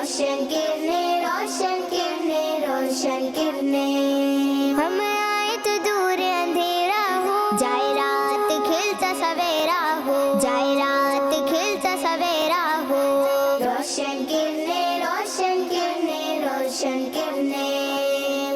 रोशन किरणें, रोशन किरणें, रोशन किरणें। हम आए तो दूर अंधेरा हो, जाए रात खिलता सवेरा हो, जाए रात खिलता सवेरा हो। रोशन किरणें, रोशन किरणें, रोशन किरणें।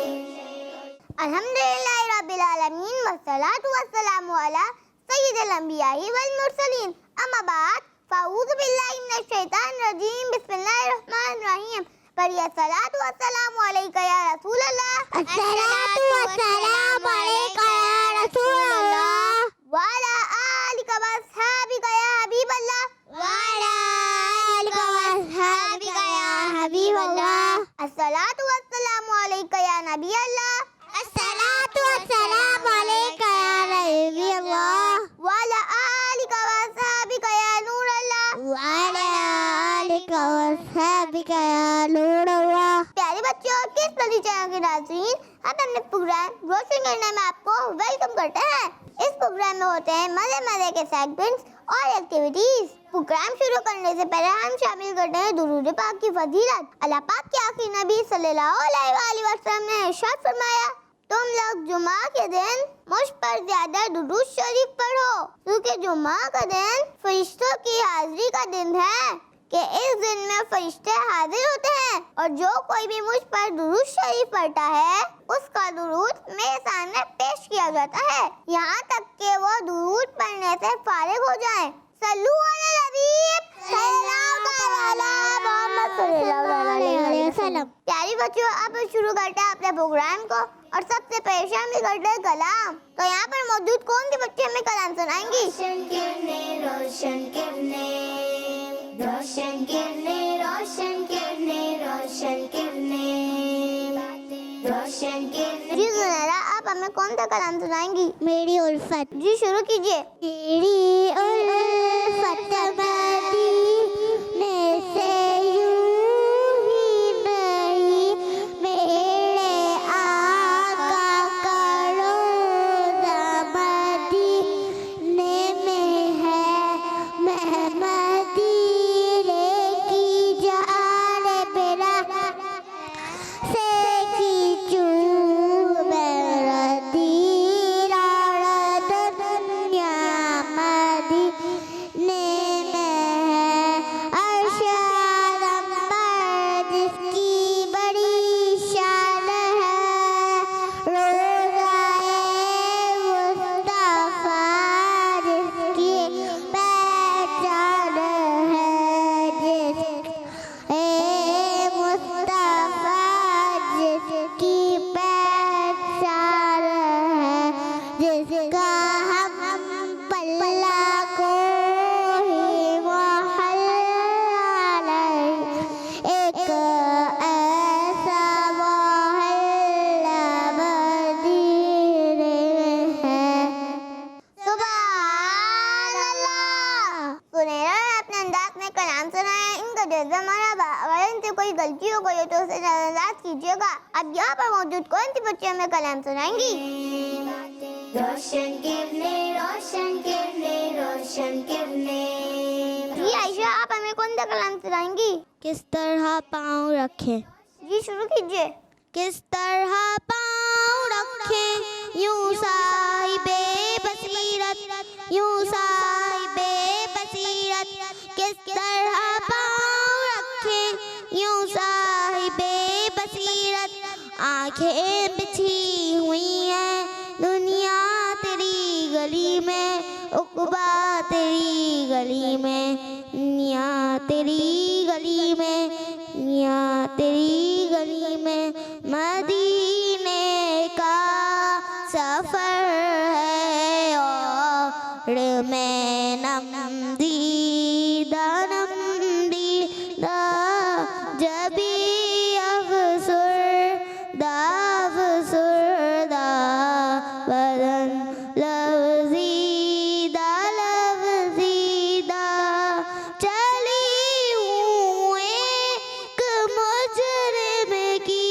अल्हम्दुलिल्लाहि रब्बिल आलमीन वस्सलातु वस्सलामु अला सय्यिदिल अंबिया'i वल मुरसलीन। अम्मा बाद फ़अऊज़ु बिल्लाहि मिनश शैतानिर रजीम। बिस्मिल्लाहिर रहमानिर रहीम। पढ़िए सलातु वस्सलामु अलैका या रसूल अल्लाह। अस्सलातु वस्सलामु अलैका या रसूल अल्लाह। व अला आलिका व अस्हाबिका या हबीब अल्लाह। व अला आलिका व अस्हाबिका या हबीब अल्लाह। अस्सलातु वस्सलामु अलैका या नबी अल्लाह। अस्सलातु वस्सलामु अलैका या नबी अल्लाह। व अला आलिका व अस्हाबिका या नूर अल्लाह। व अला आलिका व अस्हाबिका या नूर अल्लाह। प्यारे बच्चों, किस परिचय के नाज़रीन, हम अपने प्रोग्राम रोशन करने में आपको वेलकम करते हैं। इस प्रोग्राम में होते हैं मजे मजे के सेगमेंट्स और एक्टिविटीज। प्रोग्राम शुरू करने से पहले हम शामिल करते हैं दुरूद पाक की फजीलत। अल्लाह पाक के आखिरी नबी सल्लल्लाहु अलैहि वसल्लम ने इरशाद फरमाया, तुम लोग जुमा के दिन मुझ पर ज्यादा दुरूद शरीफ पढ़ो, क्योंकि जुमा का दिन फरिश्तों की हाजिरी का दिन है कि इस दिन में फरिश्ते हाजिर होते हैं और जो कोई भी मुझ पर दुरूद शरीफ पढ़ता है उसका दुरूद मेरे सामने पेश किया जाता है, यहाँ तक कि वो दुरूद पढ़ने से फारिग हो जाए। सल्लू अला नबी सल्लल्लाहु अलैहि वसल्लम। प्यारी बच्चों, अब शुरू करते हैं अपने प्रोग्राम को और सबसे पहले शामिल करते हैं कलाम। तो यहाँ पर मौजूद कौन सी बच्चे हमें कलाम सुनाएंगी? रोशन किरणें, रोशन किरणें, रोशन किरणें, रोशन किरणें, रोशन किरणें, रोशन किरणें। जी सुनैरा, आप हमें कौन सा कलाम सुनाएंगी? मेरी उल्फत। जी शुरू कीजिए। मेरी उल्फत मदीने से यूं ही नहीं, मेरे आका का रोज़ा मदीने में है, मैं मदीने की जानिब से खींचूं मेरा दीन और दुनिया मदीने में है। अर्श आज़म पर जिसकी बड़ी शान है, रोज़ाए मुस्तफ़ा जिसकी पहचान है, जिसके मुस्तफ़ा जिसकी पहचान है, जिसका हम पल्ला को ही मोहल्ला एक ऐसा मोहल्ला मदीने में है। सुभान अल्लाह। सुनैरा ने अपने अंदाज में कलाम सुनाया, इनका जज्बा मरहबा। अगर इनसे कोई गलती हो गई हो तो उसे नजरअंदाज कीजिएगा। अब यहाँ पर मौजूद कौन सी बच्चे हमें कलाम सुनाएंगी? रोशन किरणें, रोशन किरणें, रोशन किरणें। जी आयशा, आप हमें कौन सा कलाम सुनाएंगी? किस तरह पाँव रखें? जी शुरू कीजिए। किस तरह पाँव रखें यूं साहिबे बसीरत, यूं साहिबे बसीरत। किस तरह पाँव रखें यूं साहिबे बसीरत। आंखें बिछी हुई हैं दुनिया तेरी गली में, उक़बा तेरी गली में, दुनिया तेरी गली में, दुनिया तेरी गली में। मदीने का सफर है और मैं नमदीदा नमदीदा, जबी अफसुरदा अफसुरदा, बदन लवज़ीदा लवज़ीदा। चली हूँ एक मुजरिम की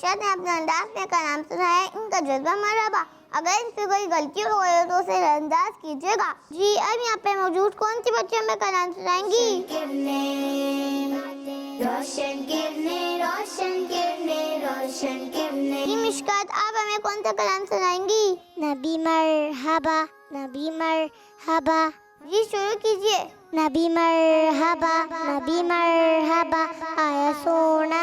आयशा ने अपने अंदाज में कलाम सुनाया, इनका जज्बा मरहबा। अगर इनसे कोई गलती हो गई हो तो उसे नजरअंदाज कीजिएगा। जी अब यहाँ पे मौजूद कौन सी बच्ची हमें कलाम सुनाएंगी? रोशन किरने, रोशन किरने, रोशन किरने। जी मिशकात, आप हमें कौन सा कलाम सुनाएंगी? नबी मरहबा, नबी मरहबा। जी शुरू कीजिए। नबी मरहबा, नबी मरहबा, आया सोना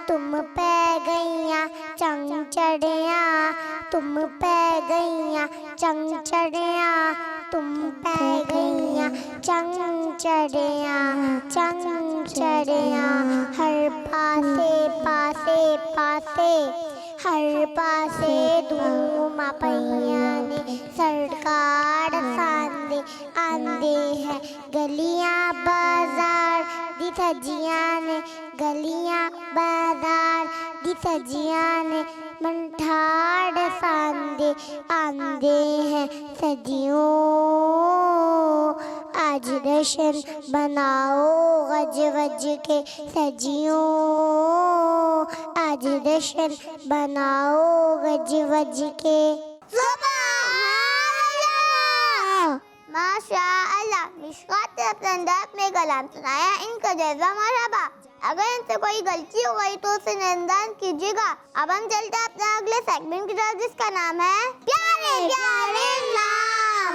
तुम पे गईया चंग चढ़िया, तुम पे गईया चंग चढ़िया, तुम पे गईया चंग चढ़िया, चंग चढ़िया। हर पासे पासे पासे, हर पासे धूमा पैया ने सरकार सांदे आंदे है, गलियां बाजार दी सजियां ने, गलियां बाजार दी सजियां ने, मंठाड़ सांदे आंदे हैं सदियों। आज जश्न बनाओ गज गज के सजियों, आज जश्न बनाओ गज गज के। माशाअल्लाह। मिशकात ने अपने अंदाज में कलाम सुनाया, इनका जज्बा मरहबा। अगर इनसे कोई गलती हो गई तो उसे नजरअंदाज कीजिएगा। अब हम चलते हैं अपने अगले सेगमेंट की तरफ, जिसका नाम है प्यारे प्यारे नाम।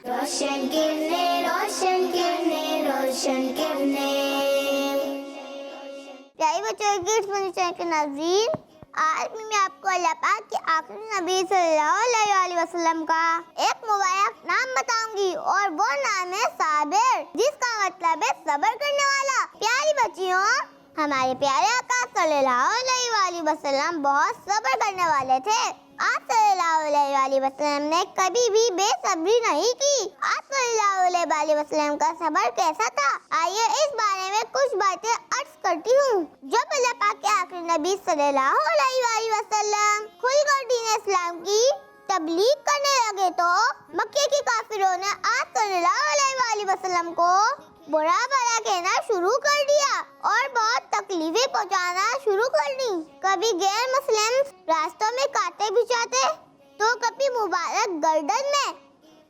रोशन किरने, रोशन किरने, रोशन किरने। प्यारे बच्चों के नाज़रीन, आज मैं आपको अल्लाह पाक के आखिरी नबी सल्लल्लाहु अलैहि वसल्लम का एक मुबारक नाम बताऊंगी और वो नाम है साबिर, जिसका मतलब है सब्र करने वाला। प्यारी बच्चियों, हमारे प्यारे आका सल्लल्लाहु अलैहि वसल्लम बहुत सब्र करने वाले थे। आप सल्लल्लाहु अलैहि वसल्लम ने कभी भी बेसब्री नहीं की। आप सल्लल्लाहु अलैहि वसल्लम का सब्र कैसा था, आइए इस बारे में कुछ बातें अर्ज करती हूँ। जब अल्लाह पाक के आखिरी नबी सल्लल्लाहु अलैहि वसल्लम खुलकर दीन इस्लाम की तबलीग करने लगे तो मक्के के काफिरों ने आप सल्लल्लाहु अलैहि वसल्लम को बुरा भला कहना शुरू कर दिया और बहुत तकलीफें पहुंचाना शुरू कर दी। कभी गैर मुस्लिम रास्तों में कांटे बिछाते तो कभी मुबारक गर्दन में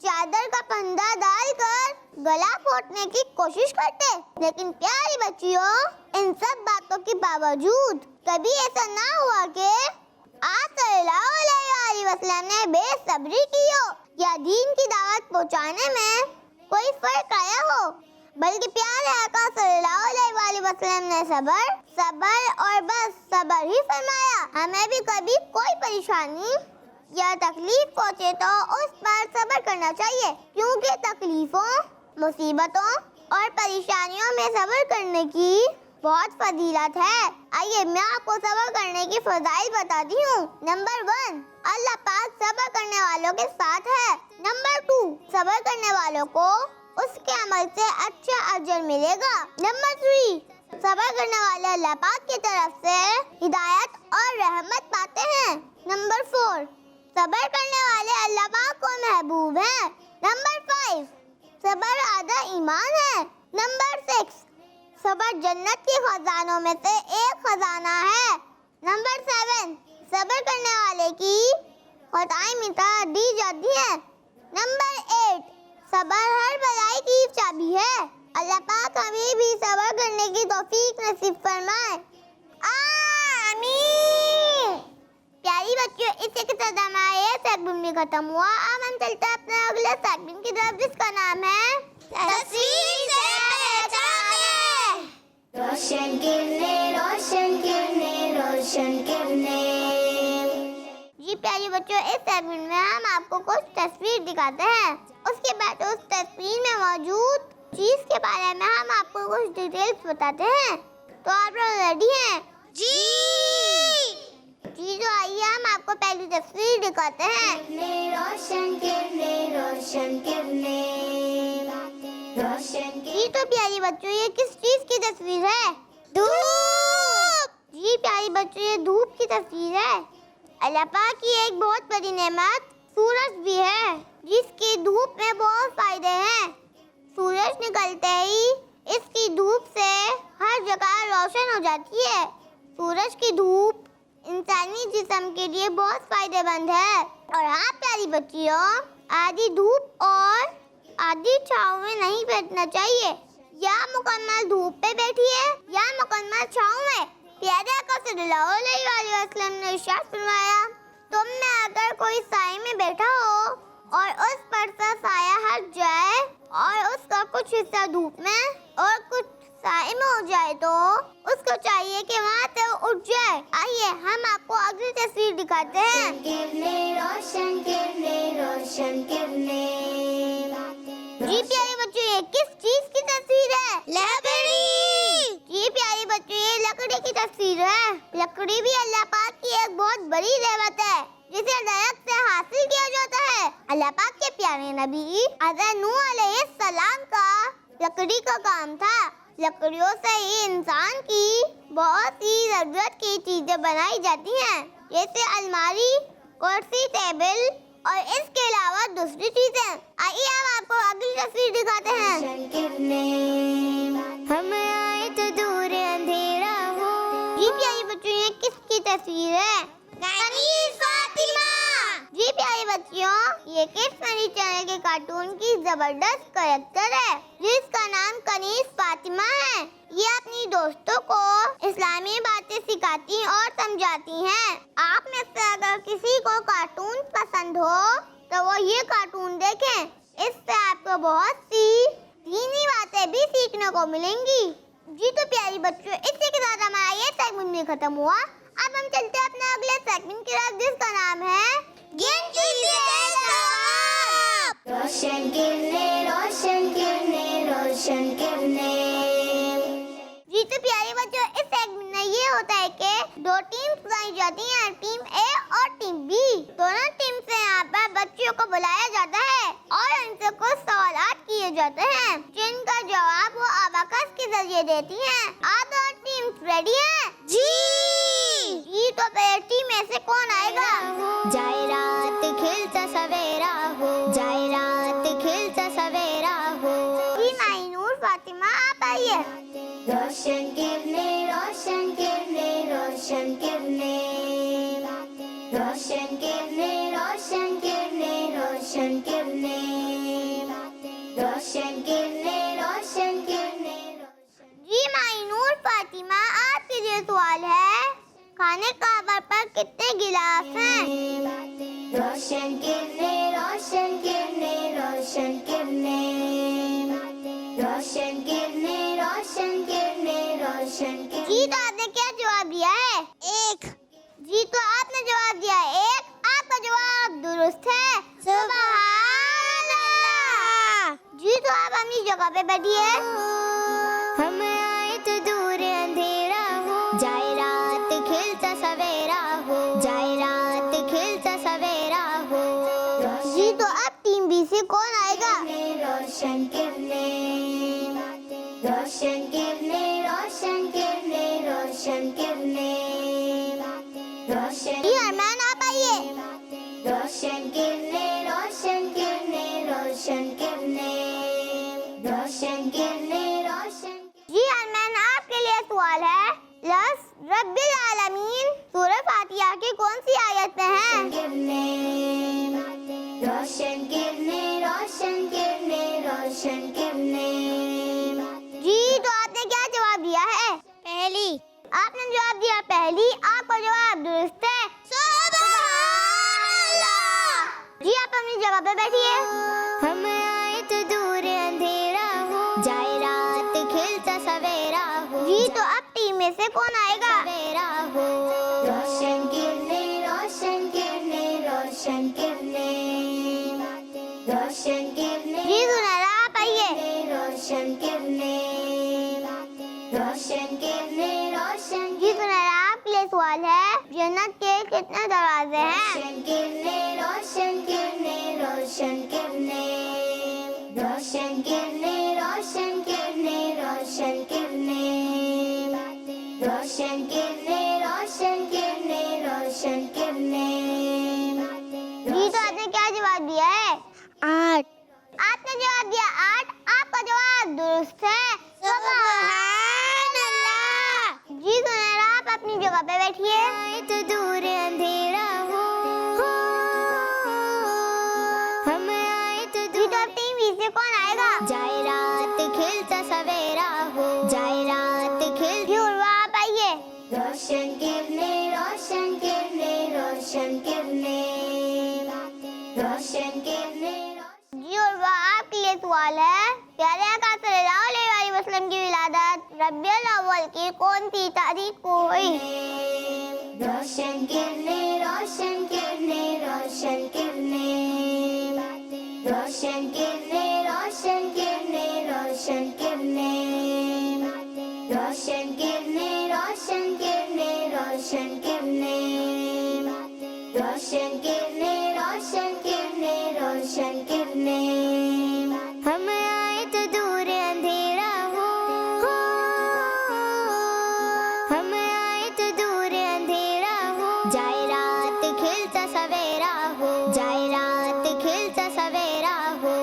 चादर का फंदा डालकर गला घोटने की कोशिश करते। लेकिन प्यारी बच्चियों, इन सब बातों के बावजूद कभी ऐसा ना हुआ कि आप सल्लल्लाहु अलैहि वसल्लम ने बेसब्री की हो या दीन की दावत पहुंचाने में कोई फर्क आया हो, बल्कि प्यारे आका सल्लल्लाहु अलैहि वसल्लम ने सब्र और बस सब्र ही फरमाया। हमें भी कभी कोई परेशानी या तकलीफ पहुंचे तो उस पर सब्र करना चाहिए, क्योंकि तकलीफों, मुसीबतों और परेशानियों में सब्र करने की बहुत फजीलत है। आइए मैं आपको सब्र करने की फजाइल बताती हूँ। नंबर 1, अल्लाह पाक सब्र करने वालों के साथ है। नंबर 2, सब्र करने वालों को उसके अमल से अच्छा अजर मिलेगा। नंबर 3, सब्र करने वाले अल्लाह पाक की तरफ से हिदायत और रहमत पाते हैं। नंबर 4, सब्र करने वाले अल्लाह पाक को महबूब हैं। नंबर 5, सब्र आधा ईमान है। नंबर 6, सब्र जन्नत के खजानों में से एक खजाना है। नंबर 7, सब्र करने वाले की खताएं मिटा दी जाती हैं। नंबर 8, सब्र हर भलाई की चाबी है। अल्लाह पाक हमें भी सब्र करने की तौफीक नसीब फरमाए, आमीन। प्यारी बच्चियों, इसी के साथ हमारा सेगमेंट भी खत्म हुआ। अब हम चलते हैं अपने अगले सेगमेंट की तरफ, जिसका नाम है तस्वीर से पहचाने। रोशन किरने, रोशन किरने, रोशन किरने। जी प्यारी बच्चों, इस सेगमेंट में हम आपको कुछ तस्वीर दिखाते हैं। उसके बाद उस तस्वीर में मौजूद चीज के बारे में हम आपको कुछ डिटेल्स बताते हैं। तो आप लोग रेडी हैं? जी तो आइए हम आपको पहली तस्वीर दिखाते हैं। रोशन किरने, रोशन किरने, रोशन जी तो प्यारी बच्चों, ये किस चीज की तस्वीर है? धूप। जी प्यारी बच्चों, ये धूप की तस्वीर है। अल्लाह पाक की एक बहुत बड़ी नेमत सूरज भी है, जिसकी धूप में बहुत फायदे हैं। सूरज निकलते ही इसकी धूप से हर जगह रोशन हो जाती है। सूरज की धूप इंसानी जिस्म के लिए बहुत फायदेमंद है। और हाँ प्यारी बच्चियों, आधी धूप और आधी छाँव में नहीं बैठना चाहिए। या मुकम्मल धूप पे बैठिए या मुकम्मल छाँव में। प्यारे आका सल्लल्लाहु अलैहि वसल्लम ने इरशाद फरमाया, तुम में अगर कोई साए में बैठा हो और उस पर से साया हट जाए और उसका कुछ हिस्सा धूप में और कुछ साए में हो जाए तो उसको चाहिए कि वहाँ से उठ जाए। आइए हम आपको अगली तस्वीर दिखाते हैं। रोशन किरने रोशन किरने। जी प्यारे बच्चों, ये किस चीज की तस्वीर है? लकड़ी। जी प्यारे बच्चों, ये लकड़ी की तस्वीर है। लकड़ी भी अल्लाह पाक की एक बहुत बड़ी नेमत है जिसे दरख्त से हासिल किया जाता है। अल्लाह पाक के प्यारे नबी हज़रत नूह अलैहिस्सलाम का लकड़ी का काम था। लकड़ियों से ही इंसान की बहुत सी जरूरत की चीजें बनाई जाती हैं, जैसे अलमारी, कुर्सी, टेबल और इसके अलावा दूसरी चीजें। आइए अब आपको अगली तस्वीर दिखाते हैं। हम आए तो दूर अंधेरा हो। जी प्यारे बच्चों, ये किसकी तस्वीर है? कनीज़ फातिमा। जी प्यारे बच्चियों, ये किड्स फनी चैनल के कार्टून की जबरदस्त कैरेक्टर है जिसका नाम कनीज़ फातिमा है। ये अपनी दोस्तों को इस्लामी बातें सिखाती और समझाती हैं। आप में से अगर किसी को कार्टून पसंद हो तो वो ये कार्टून देखें। इससे आपको बहुत सी दीनी बातें भी सीखने को मिलेंगी। जी तो प्यारी बच्चों, इसी के साथ हमारा ये सेगमेंट भी खत्म हुआ। अब हम चलते हैं अपने अगले सेगमेंट की तरफ जिसका नाम है गिनती से जवाब। रोशन किरने रोशन किरने रोशन किरने। जी तो प्यारे बच्चों, इस सेगमेंट में ये होता है कि दो टीम्स बनाई जाती हैं, टीम ए और टीम बी। दोनों टीम से यहाँ पर बच्चों को बुलाया जाता है और उनसे कुछ सवाल किए जाते हैं जिनका जवाब वो अबाकस के जरिए देती हैं। आप दोनों टीम्स रेडी हैं? जी तो पहले टीम में से कौन आएगा? जाए रात खिलता सवेरा हो, जाए रात खिलता सवेरा हो। जी माइनूर फातिमा, आप आइए। रोशन किरने रोशन किरने रोशन किरने। रोशन किरने रोशन किरने रोशन किरने। रोशन किरने रोशन किरने। जी माइनूर फातिमा, आपके लिए सवाल है, खाने काबर पर कितने गिलास हैं? रोशन किरने रोशन किरने रोशन किरने। रोशन किरने रोशन किरने रोशन किरने। जी तो आपने क्या जवाब दिया है? एक। जी तो आपने जवाब दिया है एक। आपका जवाब दुरुस्त है। सुभान अल्लाह। जी तो आप अपनी जगह पे बैठिए। हम आए तो दूर अंधेरा हो, जाए रात खिलता सवेरा हो, जाए रात खिलता सवेरा हो। जी तो अब टीम बी से कौन आएगा? रोशन किरने रोशन किरने रोशन किरने रोशन किरने। रोशन जी अरमान, आप आइए। रोशन किरने रोशन किरने रोशन किरने। रोशन किरने रोशन। जी अरमान, आपके लिए सवाल है, लफ्ज़ रब्बिल आलमीन सूरह फातिहा की कौन सी आयत में है? रोशन किरने रोशन किरने रोशन किरने। जी तो आपने क्या जवाब दिया है? पहली। आपने जवाब दिया पहली। आपका जवाब दुरुस्त है। जी आप अपनी जगह पे बैठिए। हम आए तो दूर अंधेरा हो, जाए रात खिलता सवेरा हो। जी तो अब टीम में से कौन आएगा? सवेरा हो। रोशन किरने रोशन किरने रोशन किरने। रोशन किरने। जी सुनहरा, आप आइए। रोशन किरने। रोशन किरने रोशन। जी सुनहरा, आपके लिए सवाल है, जन्नत के कितने दरवाजे हैं? रोशन किरने रोशन किरने रोशन किरने। रोशन किरने रोशन किरने रोशन किरने। रोशन किरने रोशन किरने रोशन किरने। जी तो आपने क्या जवाब दिया है? 8। आपने जवाब दिया 8। आपका जवाब दुरुस्त है। सुभान अल्लाह। जी सुनहरा, आप अपनी जगह जगह पे बैठिए। आए तो दूर अंधेरा हो, हम आए तो जी तो अब टीवी से कौन आएगा? जाए रात खिलता सवेरा हो, जाए रात खिल जी उर्वा आप आइए। रोशन किरने, रोशन किरने, रोशन किरने, रोशन किरने। जी उर्वा आपके लिए सवाल है, प्यारे आका सल्लल्लाहु अलैहि वसल्लम की विलादत रबीउल अव्वल की कौन सी तारीख को हुई? रोशन किरने, रोशन किरने, रोशन किरने, रोशन किरने, रोशन किरने, रोशन किरने, रोशन किरने, रोशन किरने, रोशन किरने, रोशन किरने, रोशन किरने, रोशन किरने। हम आए तो दूर अंधेरा हो, हम आए तो दूर अंधेरा हो, जाए रात खिलता सवेरा हो, जाए रात खिलता सवेरा हो।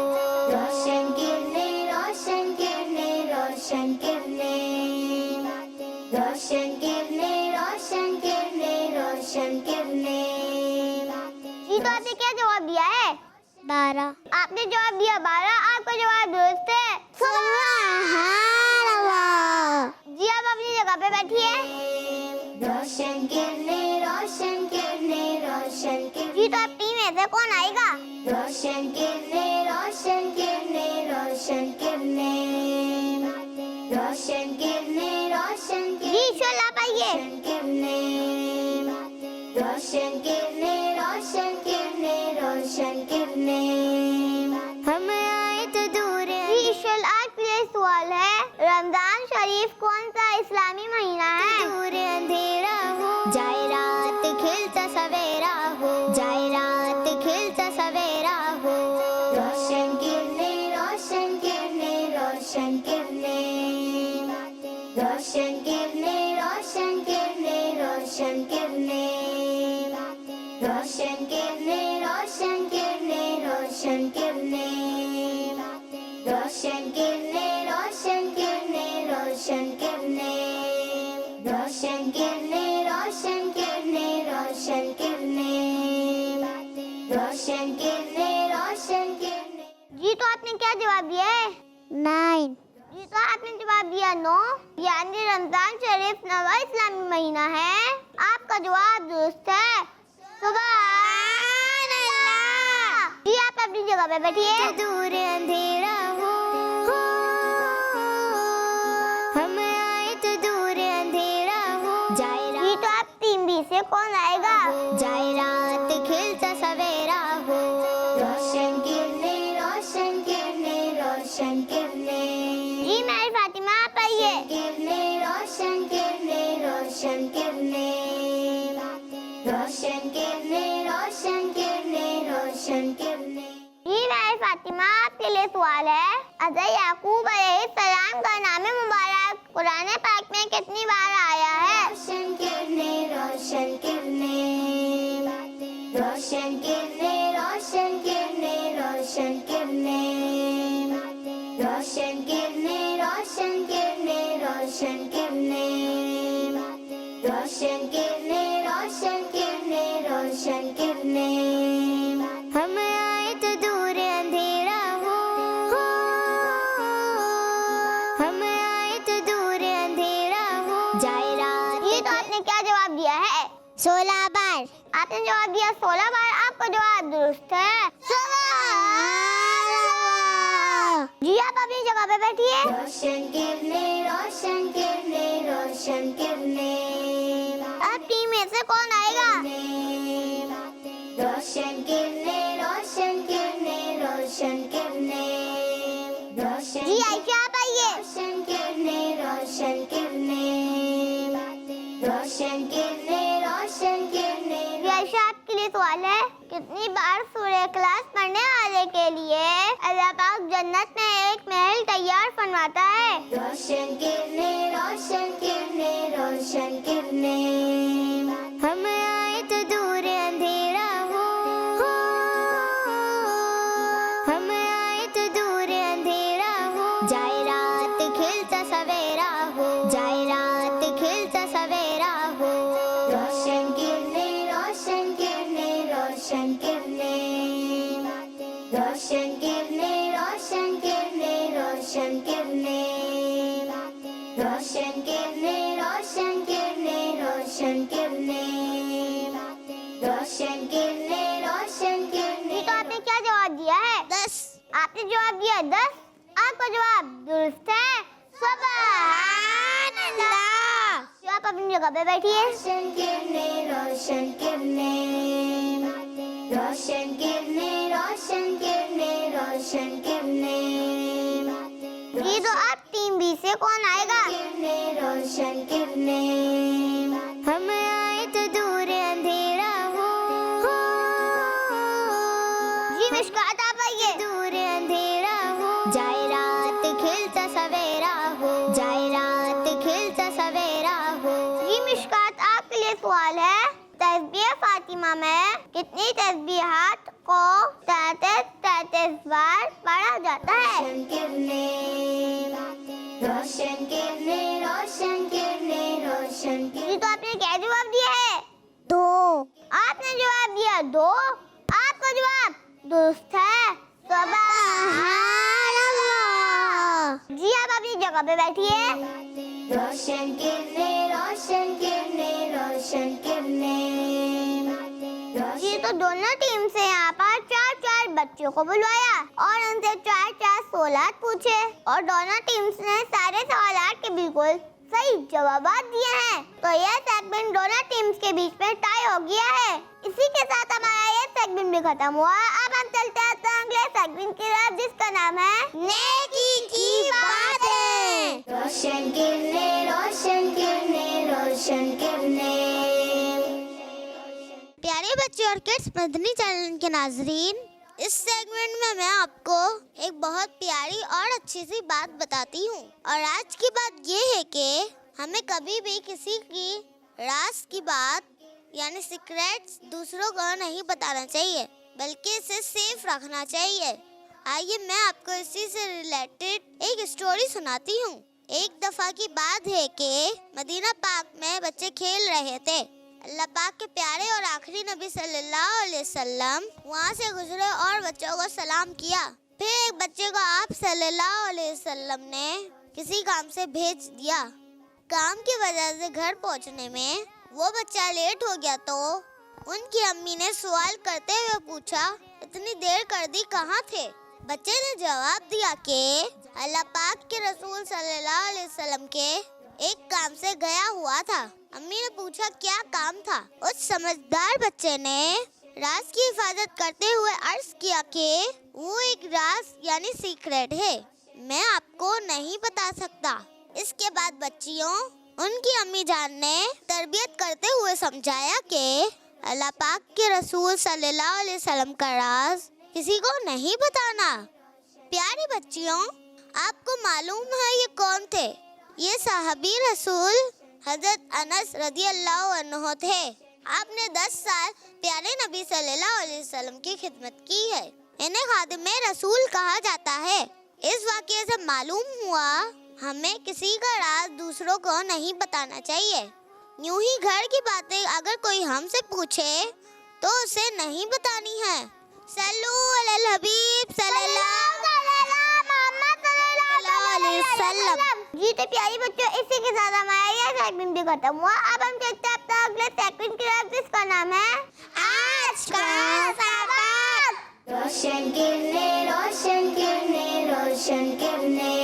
रोशन किरने, रोशन किरने, रोशन किरने, रोशन किरने, रोशन किरने, रोशन किरने। जी तो आपने क्या जवाब दिया है? 12। आपने जवाब दिया 12, आपका जवाब दुरुस्त है। सुभान अल्लाह। जी आप अपनी जगह पे बैठिए। रोशन किरने, रोशन किरने, रोशन किरने। जी तो अब टीम में से कौन आएगा? रोशन किरने, रोशन किरने, रोशन किरने, रोशन किरने, रोशन जी शोल आप आइए। किरने, रोशन किरने, रोशन किरने, रोशन किरने। हम आए तो दूर जी शोल आपके लिए सवाल है, रमजान शरीफ कौन सा इस्लामी महीना है? दूर अंधेरा हो, जाए रात खिलता सवेरा हो, जाए रात खिलता सवेरा हो। रोशन किरने, रोशन किरने, रोशन किरने, रोशन किरने, रोशन किरने, रोशन किरने, रोशन किरने, रोशन किरने, रोशन किरने, रोशन किरने, रोशन किरने, रोशन किरने, रोशन किरने, रोशन किरने, रोशन किरने, रोशन किरने, रोशन किरने। जी तो आपने क्या जवाब दिया है? 9। जी तो आपने जवाब दिया 9, यानी रमजान शरीफ नवा इस्लामी महीना है। आपका जवाब दुरुस्त है। सुभान अल्लाह। जी आप अपनी जगह पे बैठिए। दूर अंधेरा हो, हम आए तो दूर अंधेरा हो, जाए जी तो आप टीम बी से कौन आएगा? जाए रात खिलता सवेरा हो। रोशन किरने, रोशन किरने, रोशन किरने। जी मेरी फातिमा आप आइए। किरने, रोशन किरने, रोशन किरने, रोशन किरने, रोशन किरने, रोशन किरने। जी मेरी फातिमा आपके लिए सवाल है, हज़रत याकूब अलैहिस्सलाम का नाम मुबारक कुरान पाक में कितनी बार आया है? रोशन किरने, रोशन किरने, रोशन किरने, रोशन किरने, रोशन किरने, रोशन किरने, रोशन किरने, रोशन किरने, रोशन किरने, रोशन किरने, रोशन किरने। हम आए तो दूर अंधेरा हो, हम आए तो दूर अंधेरा हो, जाए रात। जी तो आपने क्या जवाब दिया है? 16 बार। आपने जवाब दिया 16 बार, आपका जवाब दुरुस्त है। जी आप अपनी जगह पे बैठिए। रोशन किरने, रोशन किरने, रोशन किरने। अब टीम में से कौन आएगा? रोशन किरने, रोशन किरने, रोशन किरने, रोशन। जी आयशा आप आइए। रोशन किरने, रोशन किरने, रोशन किरने, रोशन किरने। जी आयशा आपके लिए सवाल है, कितनी बार सूरह इखलास पढ़ने वाले के लिए अल्लाह पाक जन्नत में एक महल तैयार फरमाता है? रोशन किरने, रोशन किरने, रोशन किरने। हम आए तो दूर अंधेरा हो, हम आए तो दूर अंधेरा हो, जाए रात खिलता सवेरा हो, जाए रात खिलता सवेरा हो। रोशन किरणें, रोशन किरणें, रोशन किरणें, रोशन किरणें, रोशन किरणें, रोशन किरणें, रोशन किरणें, रोशन किरणें, रोशन किरणें, रोशन किरणें, रोशन किरणें। तो आपने क्या जवाब दिया है? 10। आपने जवाब दिया 10। आपका जवाब दुरुस्त है। सुभान अल्लाह। तो आप अपनी जगह पे बैठिए। रोशन किरणें, रोशन किरणें, रोशन किरणें, रोशन किरणें, रोशन किरणें। जी तो आप टीम बी से कौन आएगा? किरणें, रोशन किरणें, हम आए तो दूर अंधेरा हो। जी मिशकात आप आइए। दूर अंधेरा हो, जाए रात खिलता सवेरा हो, जाए रात खिलता सवेरा हो। जी मिशकात आपके लिए सवाल है। तस्बीह फातिमा में कितनी तस्बीहात को 33 बार पढ़ा जाता है? रोशन किरणें, रोशन किरणें, रोशन किरणें, रोशन जी तो आपने क्या जवाब दिया है? 2। आपने जवाब दिया 2। आपका जवाब दुरुस्त है। सुभान अल्लाह। जी आप अपनी जगह पे बैठिए। रोशन किरणें, रोशन किरणें, रोशन किरणें, जी तो दोनों टीम से यहाँ पर 4 बच्चों को बुलवाया और उनसे 4 सवाल पूछे और दोनों टीम्स ने सारे सवाल के बिल्कुल सही जवाब दिए हैं। तो यह सेगमेंट दोनों टीम्स के बीच में टाई हो गया है। इसी के साथ हमारा ये सेगमेंट भी खत्म हुआ। अब हम चलते हैं तो अगले सेगमेंट की तरफ जिसका नाम है नेकी की बातें। रोशन किरणें, रोशन किरणें, रोशन किरणें। प्यारे बच्चे और किड्स मदनी चैनल के नाजरीन, इस सेगमेंट में मैं आपको एक बहुत प्यारी और अच्छी सी बात बताती हूँ। और आज की बात ये है कि हमें कभी भी किसी की राज की बात यानी सीक्रेट्स दूसरों को नहीं बताना चाहिए, बल्कि इसे सेफ रखना चाहिए। आइए मैं आपको इसी से रिलेटेड एक स्टोरी सुनाती हूँ। एक दफा की बात है कि मदीना पाक में बच्चे खेल रहे थे। अल्लाह पाक के प्यारे और आखिरी नबी सल्लल्लाहु अलैहि वसल्लम वहाँ से गुजरे और बच्चों को सलाम किया। फिर एक बच्चे को आप सल्लल्लाहु अलैहि वसल्लम ने किसी काम से भेज दिया। काम की वजह से घर पहुँचने में वो बच्चा लेट हो गया तो उनकी अम्मी ने सवाल करते हुए पूछा, इतनी देर कर दी, कहाँ थे? बच्चे ने जवाब दिया कि अल्लाह पाक के रसूल सल्लल्लाहु अलैहि वसल्लम के एक काम से गया हुआ था। अम्मी ने पूछा क्या काम था? उस समझदार बच्चे ने राज की हिफाजत करते हुए अर्ज किया कि वो एक राज यानी सीक्रेट है, मैं आपको नहीं बता सकता। इसके बाद बच्चियों उनकी अम्मी जान ने तरबियत करते हुए समझाया कि अल्लाह पाक के रसूल सल्लल्लाहु अलैहि वसल्लम का राज किसी को नहीं बताना। प्यारी बच्चियों, आपको मालूम है ये कौन थे? ये साहबी रसूल हजरत अनस रदी अल्लाह अन्हु थे। आपने 10 साल प्यारे नबी सल्लल्लाहु अलैहि वसल्लम की खिदमत की है। इन्हें खादिमे रसूल कहा जाता है। इस वाक़ये से मालूम हुआ हमें किसी का राज दूसरों को नहीं बताना चाहिए। यूं ही घर की बातें अगर कोई हमसे पूछे तो उसे नहीं बतानी है। सल्लू अलल हबीब सल्लल्लाहु अलैहि वसल्लम। जी तो प्यारी बच्चों, इसी के साथ हमारा यह सेगमेंट भी खत्म हुआ। अब हम चलते हैं अपना अगले सेगमेंट की तरफ जिसका नाम है आज का सबक। रोशन किरणें, रोशन किरणें, रोशन किरणें।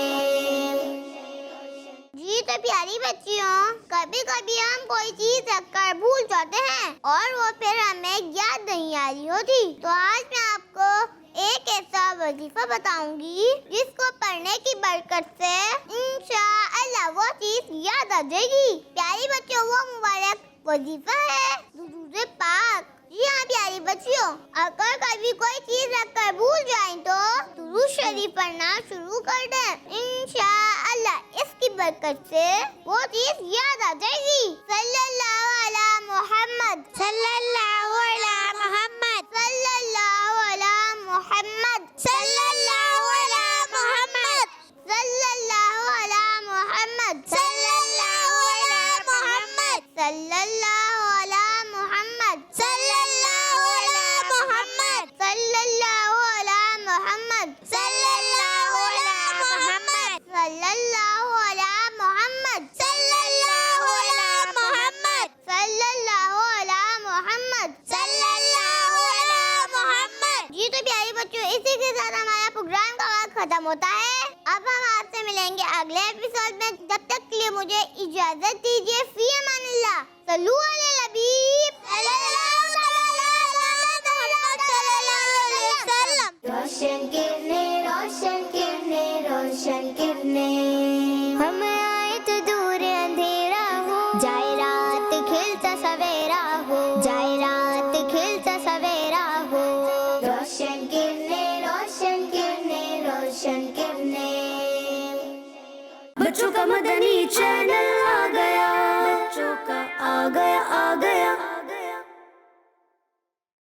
जी तो प्यारी बच्चियों, कभी कभी हम कोई चीज रखकर भूल जाते हैं और वो फिर हमें याद नहीं आ रही होती। तो आज मैं आपको एक ऐसा वजीफा बताऊंगी जिसको पढ़ने की बरकत से इंशाअल्लाह वो चीज याद आ जाएगी। प्यारी बच्चों, वो मुबारक वजीफा है दुरूद पाक। जी हाँ प्यारी बच्चियों, अगर कभी कोई चीज रखकर भूल जाए तो दुरूद शरीफ पढ़ना शुरू कर दें। इंशाअल्लाह इसकी बरकत से वो चीज याद आ जाएगी। सल्लल्लाहु अला मुहम्मद, सल्लल्लाहु अला मुहम्मद, सल्लल्लाहु अला मुहम्मद, सल्लल्लाहु अला मुहम्मद, सल्लल्लाहु अला मुहम्मद, सल्लल्लाहु अला मुहम्मद, सल्लल्लाहु अला खत्म होता है। अब हम आपसे मिलेंगे अगले एपिसोड में, जब तक के लिए मुझे इजाजत दीजिए। फी अमानिल्लाह। सल्लू अला लबीब। रोशन किरने रोशन किरने रोशन किरने हम